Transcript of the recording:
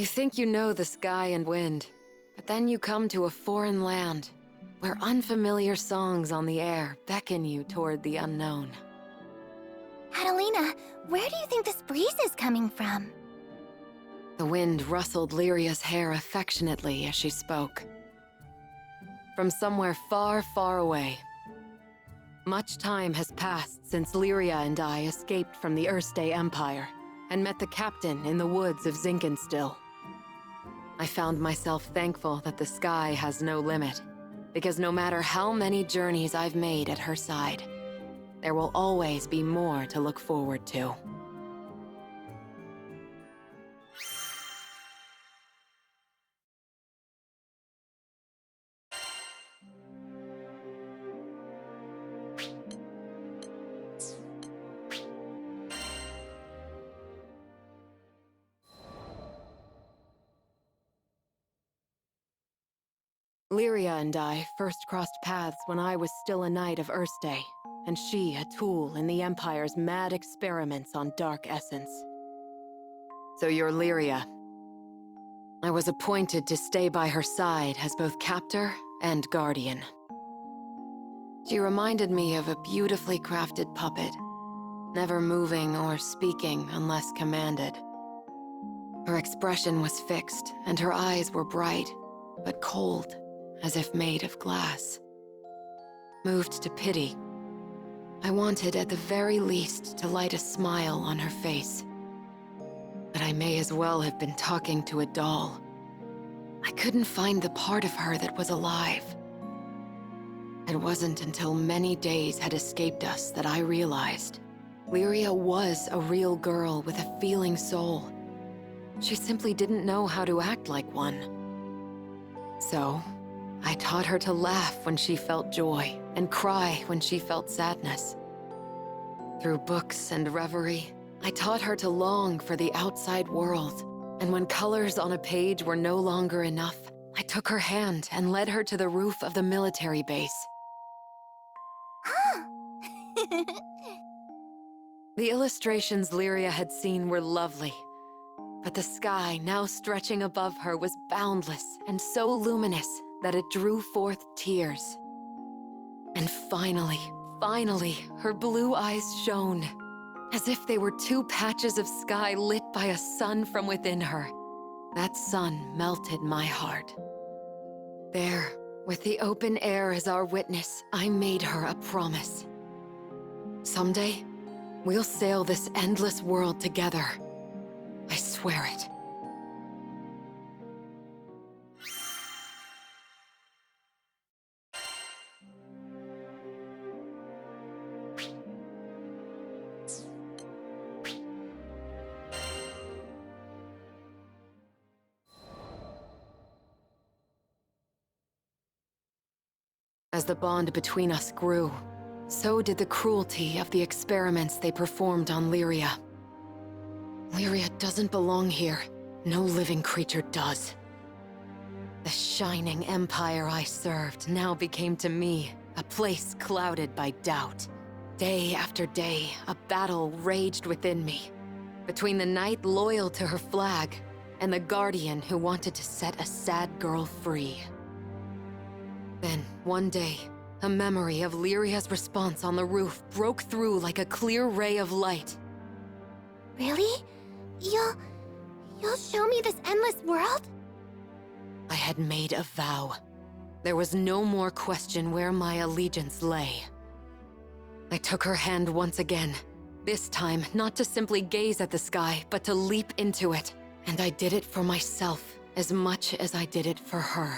You think you know the sky and wind, but then you come to a foreign land where unfamiliar songs on the air beckon you toward the unknown. Katalina, where do you think this breeze is coming from? The wind rustled Lyria's hair affectionately as she spoke. From somewhere far, far away. Much time has passed since Lyria and I escaped from the Erste Empire and met the captain in the woods of Zinkenstill. I found myself thankful that the sky has no limit, because no matter how many journeys I've made at her side, there will always be more to look forward to. Lyria and I first crossed paths when I was still a knight of Erste, and she a tool in the Empire's mad experiments on dark essence. So you're Lyria. I was appointed to stay by her side as both captor and guardian. She reminded me of a beautifully crafted puppet, never moving or speaking unless commanded. Her expression was fixed, and her eyes were bright, but cold, as if made of glass. Moved to pity, I wanted at the very least to light a smile on her face. But I may as well have been talking to a doll. I couldn't find the part of her that was alive. It wasn't until many days had escaped us that I realized Lyria was a real girl with a feeling soul. She simply didn't know how to act like one. So, I taught her to laugh when she felt joy and cry when she felt sadness. Through books and reverie, I taught her to long for the outside world, and when colors on a page were no longer enough, I took her hand and led her to the roof of the military base. The illustrations Lyria had seen were lovely, but the sky now stretching above her was boundless and so luminous that it drew forth tears. And finally, her blue eyes shone, as if they were two patches of sky lit by a sun from within her. That sun melted my heart. There, with the open air as our witness, I made her a promise. Someday, we'll sail this endless world together. I swear it. As the bond between us grew, so did the cruelty of the experiments they performed on Lyria. Lyria doesn't belong here. No living creature does. The shining empire I served now became to me a place clouded by doubt. Day after day, a battle raged within me, between the knight loyal to her flag and the guardian who wanted to set a sad girl free. Then, one day, a memory of Lyria's response on the roof broke through like a clear ray of light. Really? You'll show me this endless world? I had made a vow. There was no more question where my allegiance lay. I took her hand once again, this time not to simply gaze at the sky, but to leap into it. And I did it for myself as much as I did it for her.